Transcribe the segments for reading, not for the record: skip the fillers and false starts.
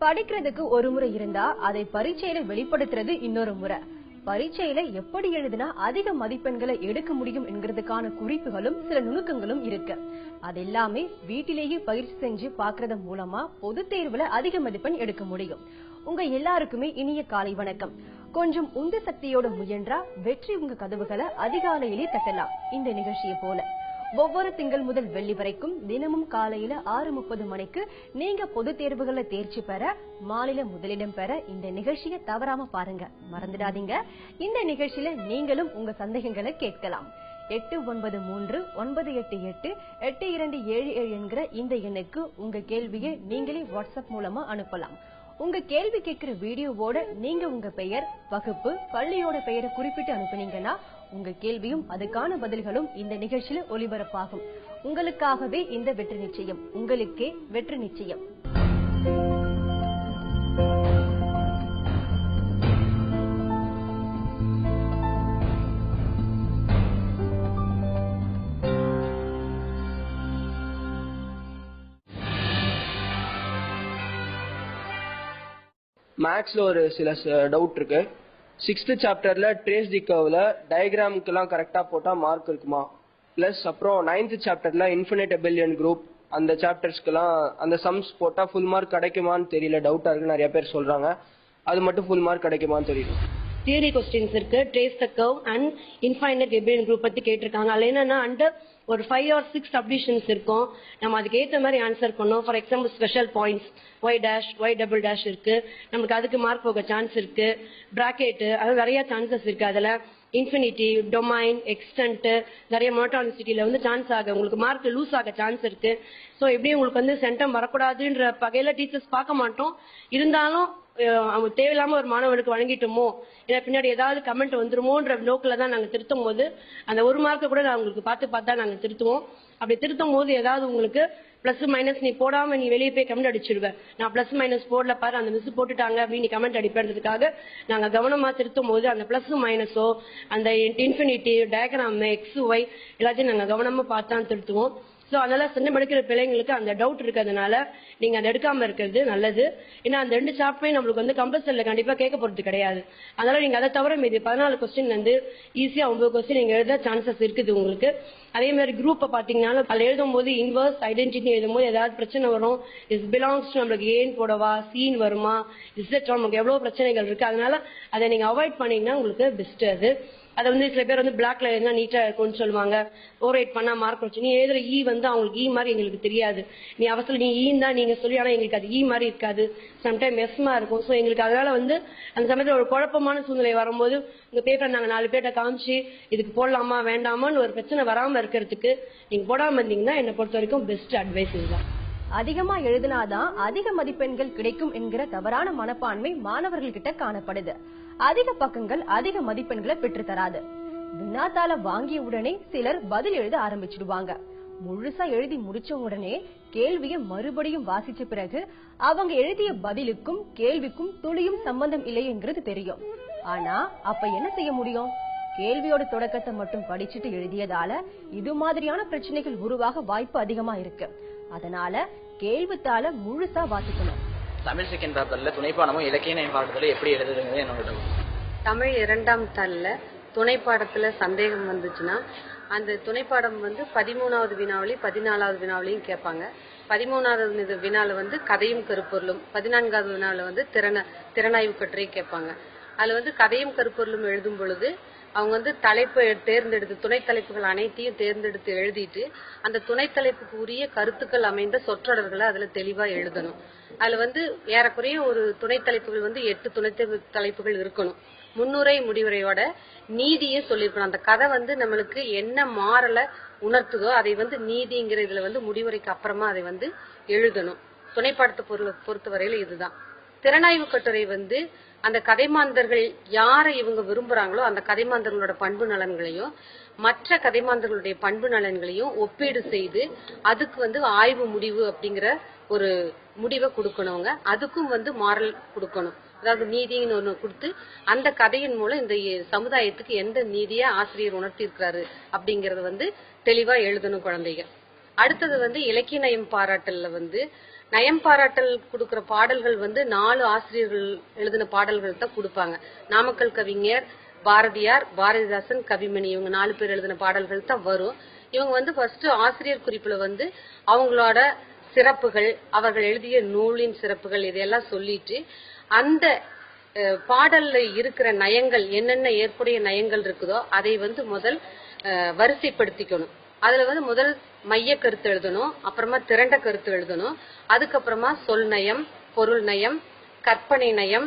படிக்கிறதுக்கு ஒரு முறை இருந்தா அதை பரீட்சையில வெளிப்படுத்துறது இன்னொரு முறை. பரீட்சையில எப்படி எழுதினா அதிக மதிப்பெண்களை எடுக்க முடியும் என்கிறதுக்கான குறிப்புகளும் சில நுணுக்கங்களும் இருக்கு. அது எல்லாமே வீட்டிலேயே பயிற்சி செஞ்சு பாக்குறது மூலமா பொது தேர்வுல அதிக மதிப்பெண் எடுக்க முடியும். உங்க எல்லாருக்குமே இனிய காலை வணக்கம். கொஞ்சம் உந்து சக்தியோட முயன்றா வெற்றி உங்க கதவுகளை அதிகாலையிலே தட்டலாம். இந்த நிகழ்ச்சியை போல ஒவ்வொரு திங்கள் முதல் வெள்ளி வரைக்கும் தினமும் காலையில 6:30 மணிக்கு நீங்க பொது தேர்வுகளை தேர்ச்சி பெற, மாநில முதலிடம் பெற இந்த நிகழ்ச்சியை தவறாம பாருங்க. மறந்துடாதீங்க, இந்த நிகழ்ச்சியில நீங்களும் உங்க சந்தேகங்களை கேட்கலாம். 8938888277 என்கிற இந்த எண்ணுக்கு உங்க கேள்வியை நீங்களே வாட்ஸ்அப் மூலமா அனுப்பலாம். உங்க கேள்வி கேட்கிற வீடியோவோட நீங்க உங்க பெயர், வகுப்பு, பள்ளியோட பெயரை குறிப்பிட்டு அனுப்புனீங்கன்னா உங்க கேள்வியும் அதுக்கான பதில்களும் இந்த நிகழ்ச்சியில ஒளிபரப்பாகும். உங்களுக்காகவே இந்த வெற்றி நிச்சயம், உங்களுக்கே வெற்றி நிச்சயம். மேக்ஸ்ல ஒரு சில டவுட் இருக்கு. 6th சாப்டர்ல ட்ரேஸ் தி கர்வ்ல டயக்ராமுக்கு எல்லாம் கரெக்டா போட்டா மார்க் இருக்குமா? பிளஸ் அப்புறம் 9th சாப்டர்ல இன்ஃபினிட் அபிலியன் குரூப் அந்த சாப்டர்ஸ்க்கெல்லாம் அந்த சம்ஸ் போட்டா ஃபுல் மார்க் கிடைக்குமான்னு தெரியல, டவுட்டா இருக்கு. நிறைய பேர் சொல்றாங்க அது மட்டும் ஃபுல் மார்க் கிடைக்குமான்னு தெரியல. தியரி क्वेश्चंस இருக்கு. Trace the curve and infinite abelian group பத்தி கேட்டிருக்காங்க. அதுல என்னன்னா அண்டர் ஒரு 5 or 6 சப்டிவிஷன்ஸ் இருக்கும். நம்ம அதுக்கு ஏற்ற மாதிரி ஆன்சர் பண்ணோம். For example special points y dash y double dash இருக்கு. நமக்கு அதுக்கு மார்க் போக சான்ஸ் இருக்கு. பிராக்கெட் அது நிறைய சான்சஸ் இருக்கு. அதுல இன்ஃபினிட்டி, டொமைன், எக்ஸ்டென்ட் நிறைய மோனோட்டானிசிட்டியில வந்து சான்ஸ் ஆக உங்களுக்கு மார்க் லூஸ் ஆக சான்ஸ் இருக்கு. ஸோ எப்படி உங்களுக்கு வந்து சென்டம் வரக்கூடாதுன்ற பகையில டீச்சர்ஸ் பார்க்க மாட்டோம். இருந்தாலும் அவங்க தேவையில்லாம ஒரு மாணவனுக்கு வழங்கிட்டோமோ இல்லை பின்னாடி ஏதாவது கமெண்ட் வந்துருமோன்ற நோக்கில தான் நாங்கள் திருத்தும் போது அந்த ஒரு மார்க்கை கூட நான் உங்களுக்கு பார்த்து தான் நாங்கள் திருத்துவோம். அப்படி திருத்தும் போது ஏதாவது உங்களுக்கு பிளஸ் மைனஸ் நீ போடாம நீ வெளியே போய் கமெண்ட் அடிச்சிருவேன், நான் பிளஸ் மைனஸ் போடல பாரு அந்த மிஸ் போட்டுட்டாங்க அப்படின்னு கமெண்ட் அடிப்பதுக்காக நாங்க கவனமா திருத்தும் போது அந்த பிளஸ் மைனஸோ அந்த இன்ஃபினிட்டி டயக்ராம் எக்ஸ் ஒய் எல்லாத்தையும் நாங்க கவனமா பார்த்தான் திருத்துவோம். ஸோ அதனால சின்ன படிக்கிற பிள்ளைங்களுக்கு அந்த டவுட் இருக்கிறதுனால நீங்க அதை எடுக்காம இருக்கிறது நல்லது. ஏன்னா அந்த 2 சாப்டரையும் நம்மளுக்கு வந்து கம்பல்சரியில கண்டிப்பா கேட்க போறது கிடையாது. அதனால நீங்க அதை தவிர மீது 14 கொஸ்டின் வந்து ஈஸியா 9 கொஸ்டின் நீங்க எழுத சான்சஸ் இருக்குது உங்களுக்கு. அதே மாதிரி குரூப்பை பாத்தீங்கன்னா அதில் எழுதும் போது இன்வர்ஸ் ஐடென்டிட்டி எழுதும் போது ஏதாவது பிரச்சனை வரும். இஸ் பிலாங்ஸ் டு நம்மளுக்கு ஏன் போடவா, சீன் வருமா, இசட் நமக்கு எவ்வளவு பிரச்சனைகள் இருக்கு. அதனால அதை நீங்க அவாய்ட் பண்ணீங்கன்னா உங்களுக்கு பெஸ்ட். அதை வந்து சில பேர் வந்து பிளாக்ல எழுதினா நீட்டா இருக்கும்னு சொல்லுவாங்க. ஓவரைட் பண்ணா மார்க் வச்சு நீ எழுதுற ஈ வந்து அவங்களுக்கு ஈ மாதிரி எங்களுக்கு தெரியாது. நீ அவசரம் நீ ஈன்னு தான் நீங்க சொல்லி, ஆனா எங்களுக்கு அது ஈ மாதிரி இருக்காது, சம்டைம் எஸ்மா இருக்கும். ஸோ எங்களுக்கு அதனால வந்து அந்த சமயத்தில் ஒரு குழப்பமான சூழ்நிலை வரும்போது உங்க பேப்பர் நாங்கள் 4 பேர்ட்ட காமிச்சு இதுக்கு போடலாமா வேண்டாமான்னு ஒரு பிரச்சனை வராம இருக்கிறதுக்கு நீங்க போடாம இருந்தீங்கன்னா என்னை பொறுத்த வரைக்கும் பெஸ்ட் அட்வைஸ் இதுதான். அதிகமா எழுதினாதான் அதிக மதிப்பெண்கள் கிடைக்கும் என்கிற தவறான மனப்பான்மை மாணவர்கள் கிட்ட காணப்படுது. அதிக பக்கங்கள் அதிக மதிப்பெண்களை பெற்று தராது. வினாத்தாள வாங்கிய உடனே சிலர் பதில் எழுத ஆரம்பிச்சிடுவாங்க. முழுசா எழுதி முடிச்ச உடனே கேள்வியை மறுபடியும் வாசிச்ச பிறகு அவங்க எழுதிய பதிலுக்கும் கேள்விக்கும் துளியும் சம்பந்தம் இல்லை என்கிறது தெரியும். ஆனா அப்ப என்ன செய்ய முடியும்? கேள்வியோட தொடக்கத்தை மட்டும் படிச்சுட்டு எழுதியதால இது மாதிரியான பிரச்சனைகள் உருவாக வாய்ப்பு அதிகமா இருக்கு. அதனால கேள்வித்தாள முழுசா வாசிக்கணும். தமிழ் செகண்ட் பேப்பர்ல துணைப்பாடமும் இலக்கிய பாடத்துல எப்படி எழுதுறது என்னோட தமிழ் 2ஆம் தாள்ல துணைப்பாடத்துல சந்தேகம் வந்துச்சுன்னா அந்த துணைப்பாடம் வந்து 13வது வினாவளி 14வது வினாவளியும் கேட்பாங்க. 13வது வினால வந்து கதையும் கருப்பொருளும், 14வது வினால வந்து திறனாய்வு கட்டுரையும் கேட்பாங்க. அதுல வந்து கதையும் கருப்பொருளும் எழுதும் பொழுது அவங்க வந்து தலைப்பை தேர்ந்தெடுத்து துணை தலைப்புகள் அனைத்தையும் தேர்ந்தெடுத்து எழுதிட்டு அந்த துணை தலைப்புக்கு உரிய கருத்துக்கள் அமைந்த சொற்றொடர்களை அதுல தெளிவா எழுதணும். அதுல வந்து ஏறக்குறைய ஒரு துணை தலைப்புகள் வந்து 8 துணை தலைப்புகள் இருக்கணும். முன்னுரை முடிவுரையோட நீதியை சொல்லிருக்கணும். அந்த கதை வந்து நம்மளுக்கு என்ன மாறல உணர்த்துதோ அதை வந்து நீதிங்கிற இதுல வந்து முடிவுரைக்கு அப்புறமா அதை வந்து எழுதணும். துணைப்பாடத்தை பொறுத்தவரையில இதுதான். திறனாய்வு கட்டுரை வந்து அந்த கதைமாந்தர்கள் யாரை இவங்க விரும்புறாங்களோ அந்த கதைமாந்தர்களோட பண்பு நலன்களையும் மற்ற கதைமாந்தர்களுடைய பண்பு நலன்களையும் ஒப்பீடு செய்து அதுக்கு வந்து ஆய்வு முடிவு அப்படிங்கிற ஒரு முடிவை கொடுக்கணுங்க. அதுக்கும் வந்து மாரல் கொடுக்கணும். அதாவது நீதின்னு ஒண்ணு கொடுத்து அந்த கதையின் மூலம் இந்த சமுதாயத்துக்கு எந்த நீதியை ஆசிரியர் உணர்த்தி இருக்கிறாரு அப்படிங்கறது வந்து தெளிவா எழுதணும் குழந்தைங்க. அடுத்தது வந்து இலக்கிய நயம் பாராட்டல்ல வந்து நயம் பாராட்டல் கொடுக்கிற பாடல்கள் வந்து 4 ஆசிரியர்கள் எழுதின பாடல்கள் தான் கொடுப்பாங்க. நாமக்கல் கவிஞர், பாரதியார், பாரதிதாசன், கவிமணி இவங்க 4 பேர் எழுதின பாடல்கள் தான் வரும். இவங்க வந்து ஃபர்ஸ்ட் ஆசிரியர் குறிப்புல வந்து அவங்களோட சிறப்புகள், அவர்கள் எழுதிய நூலின் சிறப்புகள் இதையெல்லாம் சொல்லிட்டு அந்த பாடல்ல இருக்கிற நயங்கள் என்னென்ன ஏற்புடைய நயங்கள் இருக்குதோ அதை வந்து முதல் வரிசைப்படுத்திக்கணும். அதுல வந்து முதல் மைய கருத்து எழுதணும், அப்புறமா திரண்ட கருத்து எழுதணும், அதுக்கப்புறமா சொல் நயம், பொருள் நயம், கற்பனை நயம்,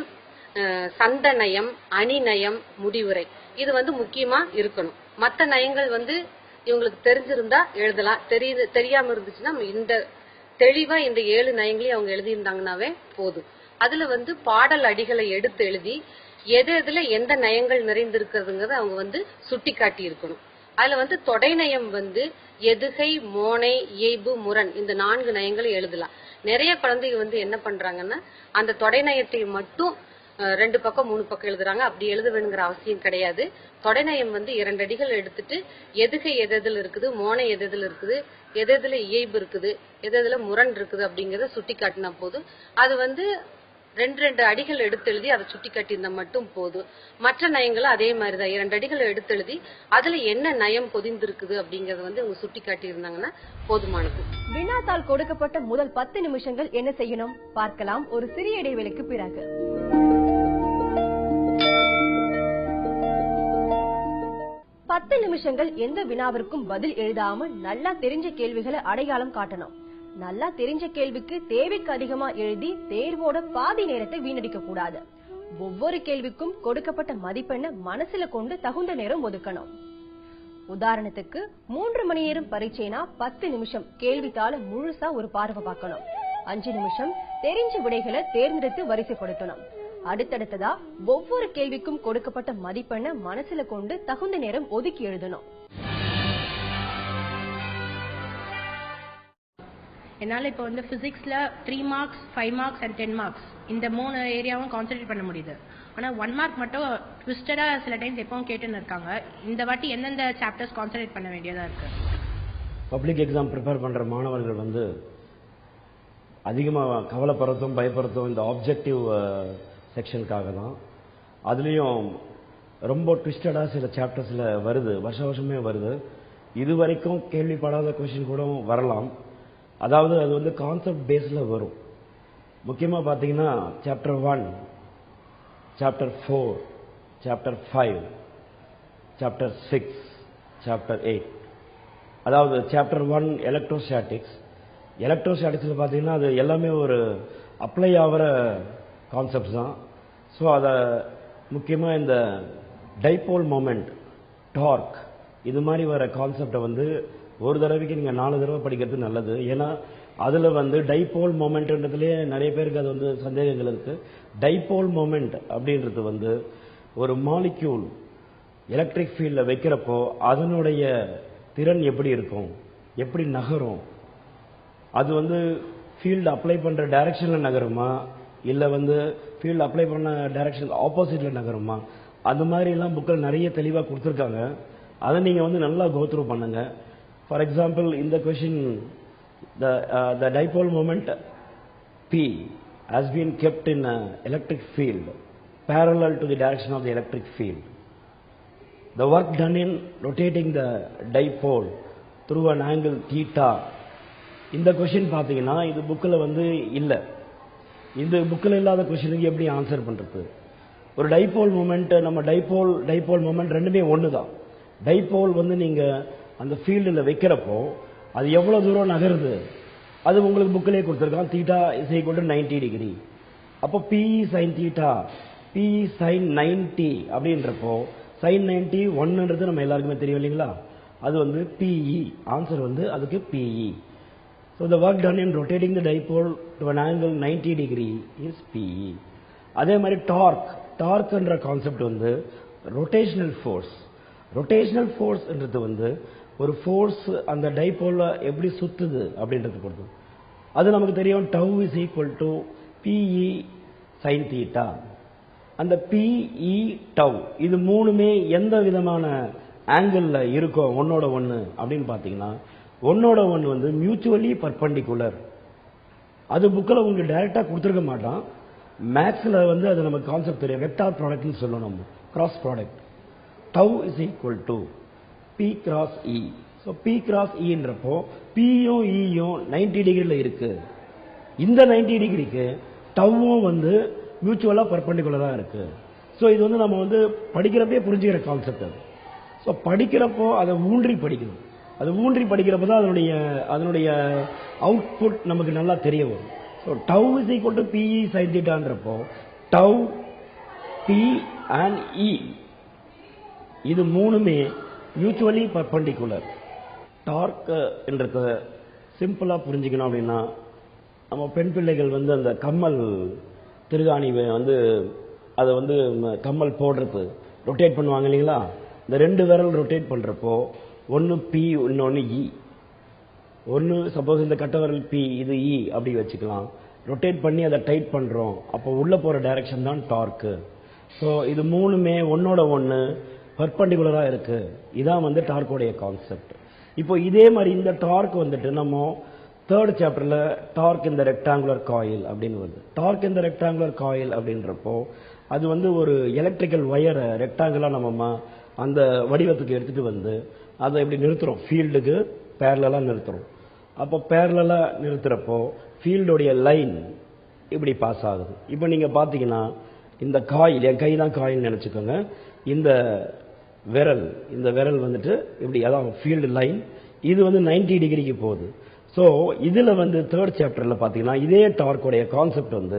சந்த நயம், அணி நயம், முடிவுரை. இது வந்து முக்கியமா இருக்கணும். மற்ற நயங்கள் வந்து இவங்களுக்கு தெரிஞ்சிருந்தா எழுதலாம், தெரியாம இருந்துச்சுன்னா இந்த தெளிவா இந்த 7 நயங்களையும் அவங்க எழுதியிருந்தாங்கன்னாவே போதும். அதுல வந்து பாடல் அடிகளை எடுத்து எழுதி எதுல எந்த நயங்கள் நிறைந்திருக்கிறதுங்கிறத அவங்க வந்து சுட்டி காட்டி இருக்கணும். அதுல வந்து தொடை நயம் வந்து எதுகை, மோனை, இயைபு, முரண் இந்த 4 நயங்களை எழுதலாம். நிறைய குழந்தைங்க வந்து என்ன பண்றாங்கன்னா அந்த தொடை நயத்தை மட்டும் 2 பக்கம் 3 பக்கம் எழுதுறாங்க. அப்படி எழுத வேணுங்கிற அவசியம் கிடையாது. தொடை நயம் வந்து 2 அடிகள் எடுத்துட்டு எதுகை எதுல இருக்குது, மோனை எதுல இருக்குது, எதுல இயைபு இருக்குது, எதுல முரண் இருக்குது அப்படிங்கறத சுட்டி காட்டினா போதும். அது வந்து 2 அடிகள் எடுத்து எழுதி அதை சுட்டி காட்டியிருந்தா மட்டும் போதும். மற்ற நயங்களும் அதே மாதிரிதான் 2 அடிகளை எடுத்து எழுதி அதுல என்ன நயம் பொதிந்திருக்குது அப்படிங்கறத வந்து அவங்க சுட்டி காட்டி இருந்தாங்கன்னா போதுமானது. வினாத்தால் கொடுக்கப்பட்ட முதல் 10 நிமிஷங்கள் என்ன செய்யணும் பார்க்கலாம் ஒரு சிறிய இடைவெளிக்கு பிறகு. 10 நிமிஷங்கள் எந்த வினாவிற்கும் பதில் எழுதாம நல்லா தெரிஞ்ச கேள்விகளை அடையாளம் காட்டணும். நல்லா தெரிஞ்ச கேள்விக்கு தேவைக்கு அதிகமா எழுதி தேர்வோட பாதி நேரத்தை வீணடிக்க கூடாது. ஒவ்வொரு கேள்விக்கும் கொடுக்கப்பட்ட மதிப்பெண்ணை மனசுல கொண்டு தகுந்த நேரம் ஒதுக்கணும். உதாரணத்துக்கு 3 மணி நேரம் பரீட்சைனா 10 நிமிஷம் கேள்வித்தாள முழுசா ஒரு பார்வை பார்க்கணும். 5 நிமிஷம் தெரிஞ்ச விடைகளை தேர்ந்தெடுத்து வரிசைப்படுத்தணும். அடுத்தடுத்ததா ஒவ்வொரு கேள்விக்கும் கொடுக்கப்பட்ட மதிப்பெண்ணை மனசுல கொண்டு தகுந்த நேரம் ஒதுக்கி எழுதணும். என்னால் இப்போ வந்து ஃபிசிக்ஸில் 3 மார்க்ஸ் 5 மார்க்ஸ் அண்ட் 10 மார்க்ஸ் இந்த 3 ஏரியாவும் கான்சென்ட்ரேட் பண்ண முடியுது. ஆனால் 1 மார்க் மட்டும் ட்விஸ்டடாக சில டைம்ஸ் எப்பவும் கேட்டுன்னு இருக்காங்க. இந்த வாட்டி எந்தெந்த சாப்டர்ஸ் கான்சென்ட்ரேட் பண்ண வேண்டியதாக இருக்குது? பப்ளிக் எக்ஸாம் ப்ரிப்பேர் பண்ணுற மாணவர்கள் வந்து அதிகமாக கவலைப்படுறதும் பயப்படுறதும் இந்த ஆப்ஜெக்டிவ் செக்ஷனுக்காக தான். அதுலேயும் ரொம்ப ட்விஸ்டடாக சில சாப்டர்ஸில் வருது, வருஷமே வருது. இது வரைக்கும் கேள்விப்படாத கொஸ்டின் கூட வரலாம். அதாவது அது வந்து கான்செப்ட் பேஸில் வரும். முக்கியமாக பார்த்தீங்கன்னா chapter 1, chapter 4, chapter 5, chapter 6, chapter 8. அதாவது சாப்டர் 1 எலக்ட்ரோஸ்டாட்டிக்ஸ். எலக்ட்ரோஸ்டாட்டிக்ஸில் பார்த்தீங்கன்னா அது எல்லாமே ஒரு அப்ளை ஆகிற கான்செப்ட்ஸ் தான். ஸோ அதை முக்கியமாக இந்த டைபோல் மொமெண்ட், டார்க் இது மாதிரி வர கான்செப்டை வந்து ஒரு தடவைக்கு நீங்கள் 4 தடவை படிக்கிறது நல்லது. ஏன்னா அதில் வந்து டைபோல் மொமெண்ட்ன்றதுலேயே நிறைய பேருக்கு அது வந்து சந்தேகங்கள் இருக்குது. டைபோல் மொமெண்ட் அப்படின்றது வந்து ஒரு மாலிக்யூல் எலக்ட்ரிக் ஃபீல்டில் வைக்கிறப்போ அதனுடைய திறன் எப்படி இருக்கும், எப்படி நகரும், அது வந்து ஃபீல்டு அப்ளை பண்ணுற டைரக்ஷனில் நகருமா இல்லை வந்து ஃபீல்டு அப்ளை பண்ண டைரக்ஷன் ஆப்போசிட்டில் நகருமா, அந்த மாதிரிலாம் புக்கில் நிறைய தெளிவாக கொடுத்துருக்காங்க. அதை நீங்கள் வந்து நல்லா கோத்ரூ பண்ணுங்க. ஃபார் எக்ஸாம்பிள் இந்த question, the dipole moment P has been kept in an electric field parallel to the direction of the electric field. The work done in rotating the dipole through an angle theta. இந்த question பார்த்தீங்கன்னா இது புக்கில் வந்து இல்லை. இந்த புக்கில் இல்லாத கொஷினுக்கு எப்படி ஆன்சர் பண்ணுறது? ஒரு டைபோல் மூமெண்ட், நம்ம டைபோல் மூமெண்ட் ரெண்டுமே ஒன்று தான். டைபோல் வந்து நீங்கள் அந்த ஃபீல்டில் வைக்கிறப்போ அது எவ்வளோ தூரம் நகருது அது உங்களுக்கு புக்கிலே கொடுத்துருக்கான். Theta is equal to 90 degree. அப்போ PE sine theta, PE sine 90 அப்படின்றப்போ சைன் 90 1ன்றது நம்ம எல்லாருக்குமே தெரியும் இல்லைங்களா? அது வந்து பிஇ. ஆன்சர் வந்து அதுக்கு PE. So the work done in rotating the dipole to an angle 90 degree is PE. அதே மாதிரி டார்க்ன்ற கான்செப்ட் வந்து ரொட்டேஷனல் ஃபோர்ஸ். ரொட்டேஷனல் ஃபோர்ஸ்ன்றது வந்து ஒரு ஃபோர்ஸ் அந்த டைபோல எப்படி சுத்துது அப்படின்றது பொறுத்து. அது நமக்கு தெரியும். Tau is equal to PE sine theta. அந்த பிஇ டவ் இது மூணுமே எந்த விதமான ஆங்கிள் இருக்கும் ஒன்னோட ஒன்று அப்படின்னு பார்த்தீங்கன்னா, ஒன்னோட ஒன்று வந்து மியூச்சுவலி பர்பண்டிகுலர். அது புக்கில் உங்களுக்கு டைரெக்டாக கொடுத்துருக்க மாட்டான். மேக்ஸில் வந்து அது நம்ம கான்செப்ட் தெரியும். வெக்டார் ப்ராடக்ட்னு சொல்லணும் நம்ம. Cross product tau is equal to p cross E. So p cross இன்றப்போ பியும் இயும் 90 டிகிரியில் இருக்கு. இந்த 90 டிகிரிக்கு டவ்வும் வந்து மியூச்சுவலாக பர்பண்டிகுலராக இருக்கு. ஸோ இது வந்து நம்ம வந்து படிக்கிறப்பே புரிஞ்சுக்கிற கான்செப்ட் அது. ஸோ படிக்கிறப்போ அதை ஊன்றி படிக்கணும். அது ஊன்றி படிக்கிறப்போ தான் அதனுடைய அவுட்புட் நமக்கு நல்லா தெரிய வரும். So tau is equal to PE sine தீட்டான்றப்போ டவ் பி அண்ட் இ இது மூணுமே மியூச்சுவலி பர்பண்டிகுலர். டார்க் என்றத சிம்பிளா புரிஞ்சுக்கணும் அப்படின்னா, நம்ம பெண் பிள்ளைகள் வந்து அந்த கம்மல் திருகாணி வந்து அதை வந்து கம்மல் போடுறது ரொட்டேட் பண்ணுவாங்க இல்லைங்களா? இந்த 2 விரல் ரொட்டேட் பண்றப்போ ஒன்னு பி இன்னொன்னு இ. ஒன்னு சப்போஸ் இந்த கட்ட விரல் பி இது இ அப்படி வச்சுக்கலாம். ரொட்டேட் பண்ணி அதை டைட் பண்றோம். அப்போ உள்ள போற டைரக்ஷன் தான் டார்க்கு. ஸோ இது மூணுமே ஒன்னோட ஒன்னு பர்பண்டிகுலரா இருக்கு. இதான் வந்து டார்க்கோடைய கான்செப்ட். இப்போ இதே மாதிரி இந்த டார்க் வந்துட்டு நம்ம 3rd சாப்டர்ல டார்க் இந்த ரெக்டாங்குலர் காயில் அப்படின்னு வருது. டார்க் இந்த ரெக்டாங்குலர் காயில் அப்படின்றப்போ அது வந்து ஒரு எலக்ட்ரிக்கல் வயரை ரெக்டாங்குலா நம்ம அந்த வடிவத்துக்கு எடுத்துட்டு வந்து அதை இப்படி நிறுத்துறோம். ஃபீல்டுக்கு பேரலா நிறுத்துறோம். அப்போ பேரலா நிறுத்துறப்போ ஃபீல்டோடைய லைன் இப்படி பாஸ் ஆகுது. இப்போ நீங்க பாத்தீங்கன்னா இந்த காயில், என் கை தான் காயில் நினைச்சுக்கோங்க. இந்த விரல் வந்துட்டு இப்படி, அதான் ஃபீல்டு லைன். இது வந்து 90 டிகிரிக்கு போகுது. ஸோ இதுல வந்து 3rd சாப்டர்ல பாத்தீங்கன்னா இதே டார்க்கோடைய கான்செப்ட் வந்து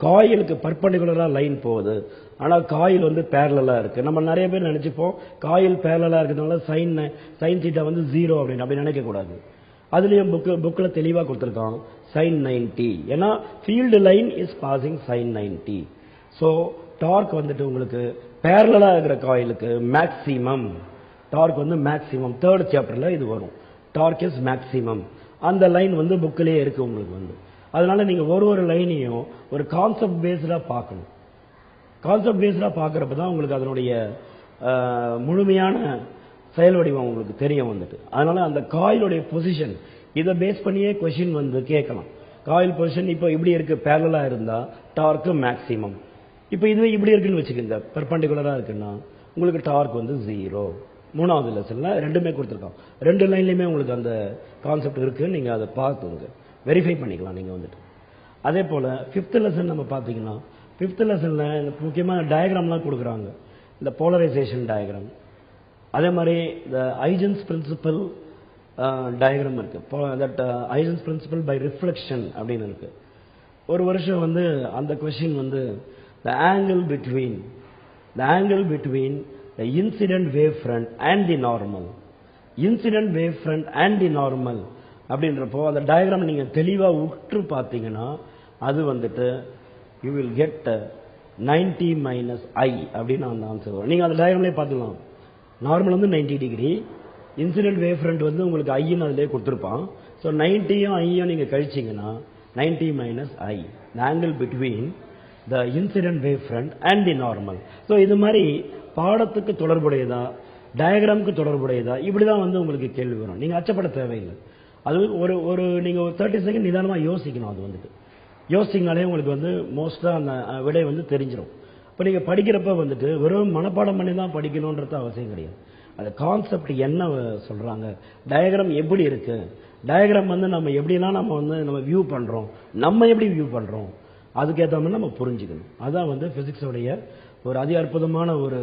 காயிலுக்கு பர்பண்டிகுலரா லைன் போகுது. ஆனா காயில் வந்து பேரலா இருக்கு. நம்ம நிறைய பேர் நினைச்சுப்போம் காயில் பேரலா இருக்கிறதுனால சைன் தீட்டா வந்து 0 அப்படின்னு அப்படி நினைக்க கூடாது. அதுலயும் புக்ல தெளிவா கொடுத்திருக்கான் sin 90. ஏன்னா field line is passing sin 90. So torque வந்துட்டு உங்களுக்கு பேரலா இருக்கிற காயிலுக்கு மேக்சிமம் டார்க் வந்து மேக்சிமம் 3rd சாப்டர்ல இது வரும். Torque is maximum. அந்த லைன் வந்து புக்கிலேயே இருக்கு உங்களுக்கு வந்து. அதனால நீங்க ஒரு லைனையும் ஒரு கான்செப்ட் பேஸ்டா பார்க்கணும். கான்செப்ட் பேஸ்டா பார்க்கறப்ப தான் உங்களுக்கு அதனுடைய முழுமையான செயல் வடிவம் உங்களுக்கு தெரியும் வந்துட்டு. அதனால அந்த காயிலுடைய பொசிஷன் இதை பேஸ் பண்ணியே கொஸ்டின் வந்து கேட்கலாம். காயில் பொசிஷன் இப்போ இப்படி இருக்கு, பேரலா இருந்தா டார்க் மேக்சிமம். இப்போ இதுவே இப்படி இருக்குன்னு வச்சுக்கோங்க, பெர்பெண்டிகுலரா இருக்குன்னா உங்களுக்கு டார்க் வந்து 0. 3வது லெசன்ல ரெண்டுமே கொடுத்துருக்கோம். 2 லைன்லயுமே உங்களுக்கு அந்த கான்செப்ட் இருக்கு. நீங்க அதை பார்த்துங்க, வெரிஃபை பண்ணிக்கலாம் நீங்க வந்துட்டு. அதே போல 5th லெசன் நம்ம பாத்தீங்கன்னா 5th லெசன்ல முக்கியமான டயக்ராம்லாம் கொடுக்குறாங்க. இந்த போலரைசேஷன் டயக்ராம், அதே மாதிரி இந்த ஐஜன்ஸ் பிரின்சிபல் டயக்ராம் இருக்கு. தட் ஐஜன்ஸ் பிரின்சிபல் பை ரிஃப்ளெக்ஷன் அப்படின்னு இருக்கு. ஒரு வருஷம் வந்து அந்த கொஸ்டின் வந்து the angle between the incident wave front and the normal. Incident wave front and the normal அப்படின்றப்போ அந்த டயக்ராம் நீங்க தெளிவா உற்று பார்த்தீங்கன்னா அது வந்துட்டு you will get 90 minus I அப்படின்னு அந்த ஆன்சர் வரும். நீங்க அந்த டயக்ராம்லயே பார்த்துக்கலாம். நார்மல் வந்து 90 டிகிரி, இன்சிடென்ட் வேவ் ஃப்ரண்ட் வந்து உங்களுக்கு ஐன்னு அதிலே கொடுத்துருப்பான். ஸோ 90யும் ஐயும் நீங்க கழிச்சிங்கன்னா 90 minus I, the angle between the incident wave front and the normal. So இது மாதிரி பாடத்துக்கு தொடர்புடையதா டயக்ராமுக்கு தொடர்புடையதா இப்படிதான் வந்து உங்களுக்கு கேள்வி வரும். நீங்க அச்சப்பட தேவையில்லை. அது ஒரு நீங்க ஒரு 30 செகண்ட் நிதானமா யோசிக்கணும். அது வந்துட்டு யோசிச்சிங்கனாலே உங்களுக்கு வந்து மோஸ்டா அந்த விடை வந்து தெரிஞ்சிடும். இப்போ நீங்க படிக்கிறப்ப வந்துட்டு வெறும் மனப்பாடம் பண்ணி தான் படிக்கணும்ன்றது அவசியம் கிடையாது. அந்த கான்செப்ட் என்ன சொல்றாங்க, டயக்ராம் எப்படி இருக்கு, டயக்ராம் வந்து நம்ம எப்படிலாம் நம்ம வியூ பண்றோம், நம்ம எப்படி வியூ பண்றோம், அதுக்கேற்ற மாதிரி நம்ம புரிஞ்சுக்கணும். அதான் வந்து பிசிக்ஸோடைய ஒரு அதி அற்புதமான ஒரு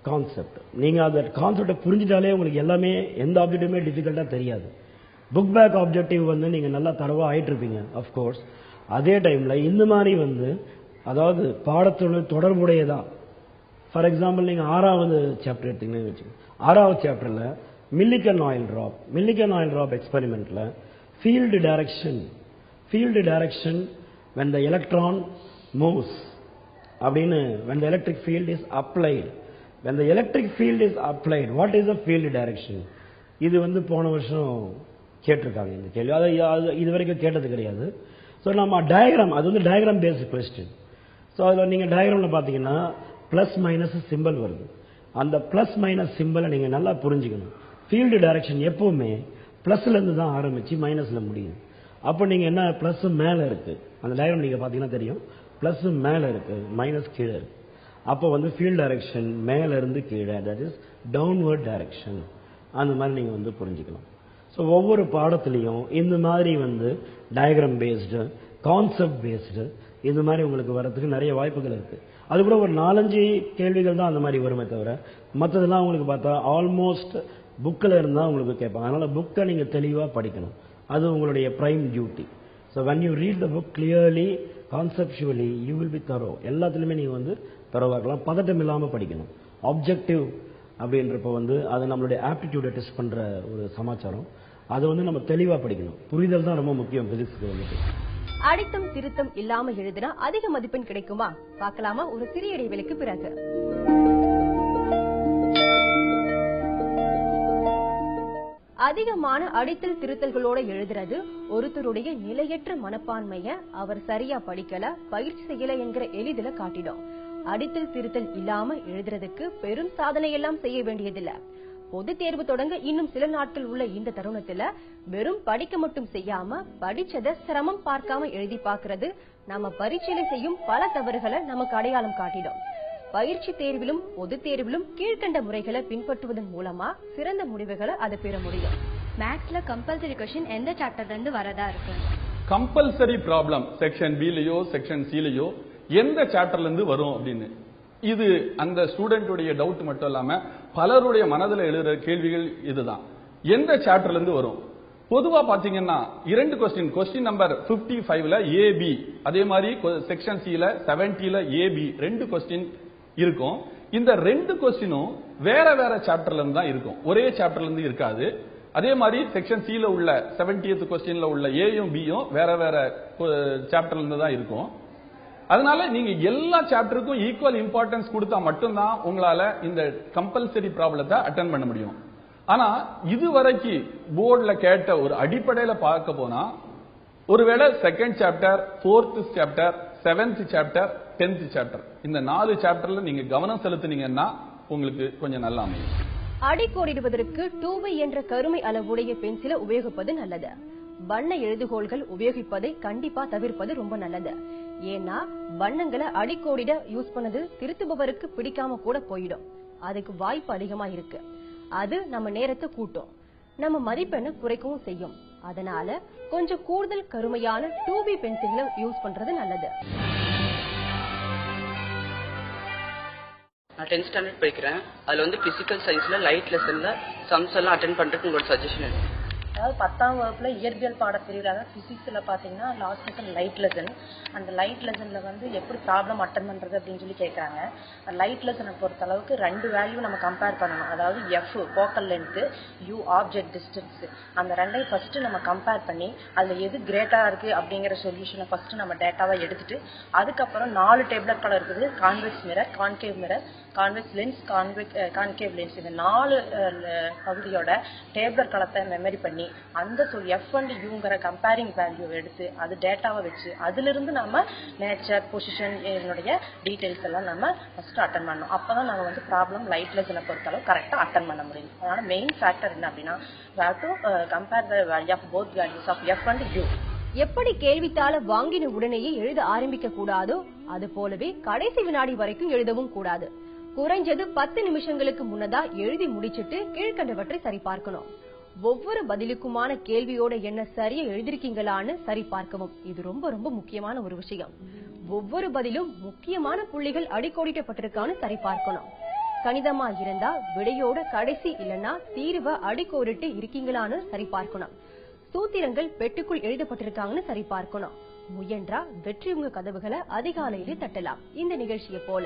கான்செப்ட். நீங்க அந்த கான்செப்டை புரிஞ்சுட்டாலே உங்களுக்கு எல்லாமே எந்த ஆப்ஜெக்டிவுமே டிஃபிகல்ட்டா தெரியாது. புக் பேக் ஆப்ஜெக்டிவ் வந்து நீங்க நல்லா தரவா ஆயிட்டு இருப்பீங்க அஃப்கோர்ஸ். அதே டைம்ல இந்த மாதிரி வந்து அதாவது பாடத்தோட தொடர்புடையதா. ஃபார் எக்ஸாம்பிள் நீங்க 6வது சாப்டர் எடுத்தீங்கன்னு வச்சுக்கோங்க. 6வது சாப்டர்ல மில்லிகன் ஆயில் டிராப் எக்ஸ்பெரிமெண்ட்ல field direction when the electron moves அப்படின்னு when the electric field is applied. When the electric field is applied, what is the field direction? இது வந்து போன வருஷம் கேட்டிருக்காங்க இந்த கேள்வி. அது இது வரைக்கும் கேட்டது கிடையாது. ஸோ நம்ம டயக்ராம், அது வந்து டயக்ராம் பேஸ்ட் கொஸ்டின். ஸோ அதில் நீங்கள் டயக்ராமில் பார்த்தீங்கன்னா ப்ளஸ் மைனஸ் சிம்பிள் வருது. அந்த ப்ளஸ் மைனஸ் சிம்பிளை நீங்கள் நல்லா புரிஞ்சுக்கணும். ஃபீல்டு டைரக்ஷன் எப்பவுமே ப்ளஸ்லேருந்து தான் ஆரம்பித்து மைனஸில் முடியும். அப்போ நீங்க என்ன பிளஸ் மேல இருக்கு, அந்த டயக்ராம் நீங்க பாத்தீங்கன்னா தெரியும், பிளஸ் மேல இருக்கு, மைனஸ் கீழே இருக்கு. அப்போ ஃபீல்ட் டைரக்ஷன் மேல இருந்து கீழே, தட் இஸ் டவுன்வர்ட் டைரக்ஷன். அந்த மாதிரி நீங்க புரிஞ்சுக்கலாம். ஸோ ஒவ்வொரு பாடத்திலையும் இந்த மாதிரி டயக்ராம் பேஸ்டு, கான்செப்ட் பேஸ்டு இந்த மாதிரி உங்களுக்கு வரதுக்கு நிறைய வாய்ப்புகள் இருக்கு. அது கூட ஒரு 4-5 கேள்விகள் தான் அந்த மாதிரி வருமே தவிர மற்றதெல்லாம் உங்களுக்கு பார்த்தா ஆல்மோஸ்ட் புக்கில் இருந்தால் உங்களுக்கு கேட்பாங்க. அதனால புக்கை நீங்க தெளிவா படிக்கணும், அது உங்களுடைய prime duty. So when you read the book clearly, conceptually, you will be thorough. எல்லாத்துலேயுமே நீங்க தரோவா இருக்கலாம், பதட்டம் இல்லாமல் படிக்கணும். ஆப்ஜெக்டிவ் அப்படின்றப்ப அது நம்மளுடைய ஆப்டிடியூடை டெஸ்ட் பண்ற ஒரு சமாச்சாரம். அது நம்ம தெளிவா படிக்கணும். புரிதல் தான் ரொம்ப முக்கியம் பிசிக்ஸ்க்கு. அடித்தம் திருத்தம் இல்லாம எழுதினா அதிக மதிப்பெண் கிடைக்குமா? பார்க்கலாமா ஒரு சிறிய இடைவெளிக்கு பிறகு. அதிகமான அடித்தல் திருத்தல்களோட எழுதுறது ஒருத்தருடைய நிலையற்ற மனப்பான்மைய அவர் சரியா படிக்கல, பயிற்சி செய்யல என்கிற எளிதில காட்டிடும். அடித்தல் திருத்தல் இல்லாம எழுதுறதுக்கு பெரும் சாதனை எல்லாம் செய்ய வேண்டியதில்லை. பொது தேர்வு தொடங்க இன்னும் சில நாட்கள் உள்ள இந்த தருணத்துல வெறும் படிக்க மட்டும் செய்யாம படிச்சத சிரமம் பார்க்காம எழுதி பாக்குறது நம்ம பரீட்சையில செய்யும் பல தவறுகளை நமக்கு அடையாளம் காட்டிடும். பயிற்சி தேர்விலும் பொது தேர்விலும் கீழ்கண்ட முறைகளை பின்பற்றுவதன் மூலமா சிறந்த முடிவுகளை அது பெற முடியும். மேக்ஸ்ல கம்பல்சரி கொஸ்டின் எந்த சாப்டர்ல இருந்து வரதா இருக்கு? கம்பல்சரி ப்ராப்ளம் செக்ஷன் பிலயோ செக்ஷன் சிலயோ எந்த சாப்டர்ல இருந்து வரும் அப்படின்னு, இது அந்த ஸ்டூடெண்டுடைய டவுட் மட்டும் இல்லாம பலருடைய மனதில் எழுதுற கேள்விகள் இதுதான். எந்த சாப்டர்ல இருந்து வரும்? பொதுவா பாத்தீங்கன்னா 2 கொஸ்டின் நம்பர் 55ல ஏபி, அதே மாதிரி செக்ஷன் சில 70ல ஏபி 2 கொஸ்டின் இருக்கும். இந்த 2 கொஸ்டினும் வேற வேற சாப்டர்ல இருந்து தான் இருக்கும், ஒரே சாப்டர்ல இருந்து இருக்காது. அதே மாதிரி செக்ஷன் சில உள்ள 70th கொஸ்டின்ல உள்ள ஏயும் பியும் வேற வேற சாப்டர்ல இருந்து தான் இருக்கும். அதனால நீங்க எல்லா சாப்டருக்கும் ஈக்குவல் இம்பார்ட்டன்ஸ் கொடுத்தா மட்டும்தான் உங்களால இந்த கம்பல்சரி ப்ராப்ளத்தை அட்டெண்ட் பண்ண முடியும். ஆனா இதுவரைக்கும் போர்டுல கேட்ட ஒரு அடிப்படையில பார்க்க போனா ஒருவேளை 2nd chapter, 4th chapter, 7th chapter, 10th chapter இந்த 4 சாப்டர்ல நீங்க கவனம் செலுத்தினீங்கன்னா உங்களுக்கு கொஞ்சம் நல்லா அமையும். அடிக்கோடிடுவதற்கு 2B என்ற கருமை அளவுடைய பென்சிலை உபயோகிப்பது நல்லது. வண்ண எழுதுகோள்கள் உபயோகிப்பதை கண்டிப்பா தவிர்ப்பது ரொம்ப நல்லது. ஏன்னா வண்ணங்களை அடிக்கோடிட யூஸ் பண்ணது திருத்துபவருக்கு பிடிக்காம கூட போயிடும். அதுக்கு வாய்ப்பு அதிகமா இருக்கு. அது நம்ம நேரத்தை கூட்டும், நம்ம மதிப்பெண்ணை குறைக்கவும் செய்யும். அதனால கொஞ்சம் கூடுதல் கருமையான 2B பென்சில்களை யூஸ் பண்றது நல்லது. நான் 10th ஸ்டாண்டர்ட் படிக்கிறேன். அதுல பிசிக்கல் சயின்ஸ்ல லைட் லெசன்ல சம்ஸ் எல்லாம் அட்டெண்ட் பண்றதுக்கு உங்களோட சஜஷன்? அதாவது 10ஆம் வகுப்புல இயற்பியல் பாடப்பிரிவுல பிசிக்ஸ்ல பாத்தீங்கன்னா லாஸ்ட் லெசன் லைட் லெசன். அந்த லைட் லெசன்ல எப்படி ப்ராப்ளம் அட்டன் பண்றது அப்படின்னு சொல்லி கேட்கறாங்க. லைட் லெசனை பொறுத்த அளவுக்கு 2 வேல்யூ நம்ம கம்பேர் பண்ணணும். அதாவது F focal length, you object distance. அந்த 2ஐயும் ஃபர்ஸ்ட் நம்ம கம்பேர் பண்ணி அதுல எது கிரேட்டா இருக்கு அப்படிங்கிற சொல்யூஷனை ஃபர்ஸ்ட் நம்ம டேட்டாவா எடுத்துட்டு அதுக்கப்புறம் 4 டேபிளட் கலர் இருக்குது. Convex mirror, concave mirror, convex lens, concave lens. இந்த 4 பகுதியோட டேபிளர் களத்தை மெமரி பண்ணி அந்த எஃப் அண்ட் யூங்கிற கம்பேரிங் வேல்யூ எடுத்து அது டேட்டாவை வச்சு அதுல இருந்து நம்ம நேச்சர், பொசிஷன் என்னுடைய டீடைல்ஸ் எல்லாம் நம்ம ஃபர்ஸ்ட் அட்டன் பண்ணணும். அப்பதான் நம்ம ப்ராப்ளம் லைட் லெசனை பொறுத்தளவு கரெக்டா அட்டன் பண்ண முடியும். அதனால மெயின் ஃபேக்டர் என்ன அப்படின்னா compare the value of both values of f and u. எப்படி கேள்வித்தாள வாங்கின உடனேயே எழுத ஆரம்பிக்க கூடாதோ அது போலவே கடைசி வினாடி வரைக்கும் எழுதவும் கூடாது. குறைஞ்சது 10 நிமிஷங்களுக்கு முன்னதா எழுதி முடிச்சிட்டு கீழ்கண்டவற்றை சரி பார்க்கணும். ஒவ்வொரு பதிலுக்குமான கேள்வியோட என்ன சரியா எழுதிருக்கீங்களான்னு சரி பார்க்கவும். இது ரொம்ப ரொம்ப முக்கியமான ஒரு விஷயம். ஒவ்வொரு பதிலும் முக்கியமான புள்ளிகள் அடிக்கோடிட்டப்பட்டிருக்கான்னு சரி பார்க்கணும். கணிதமா இருந்தா விடையோட கடைசி இல்லைன்னா தீர்வை அடிக்கோடிட்டு இருக்கீங்களான்னு சரி பார்க்கணும். சூத்திரங்கள் பெட்டுக்குள் எழுதப்பட்டிருக்காங்கன்னு சரி பார்க்கணும். முயன்றா வெற்றி உங்க கதவுகளை அதிகாலையிலே தட்டலாம். இந்த நிகழ்ச்சியை போல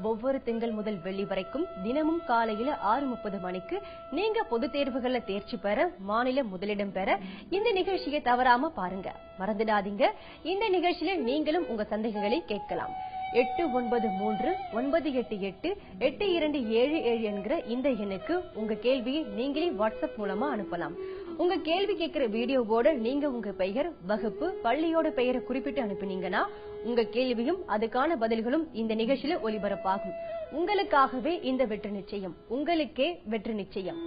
ஒவ்வொரு திங்கள் முதல் வெள்ளி வரைக்கும் தினமும் காலையில 6:30 மணிக்கு நீங்க பொது தேர்வுகள்ல தேர்ச்சி பெற, மாநில முதலிடம் பெற இந்த நிகழ்ச்சியை தவறாம பாருங்க. மறந்துடாதீங்க, இந்த நிகழ்ச்சியில நீங்களும் உங்க சந்தேகங்களை கேட்கலாம். 8939888277 என்கிற இந்த எண்ணுக்கு உங்க கேள்வியை நீங்களே வாட்ஸ்அப் மூலமா அனுப்பலாம். உங்க கேள்வி கேட்கிற வீடியோவோட நீங்க உங்க பெயர், வகுப்பு, பள்ளியோட பெயரை குறிப்பிட்டு அனுப்பினீங்கன்னா உங்க கேள்வியும் அதுக்கான பதில்களும் இந்த நிகழ்ச்சியில ஒளிபரப்பாகும். உங்களுக்காகவே இந்த வெற்றி நிச்சயம், உங்களுக்கே வெற்றி நிச்சயம்.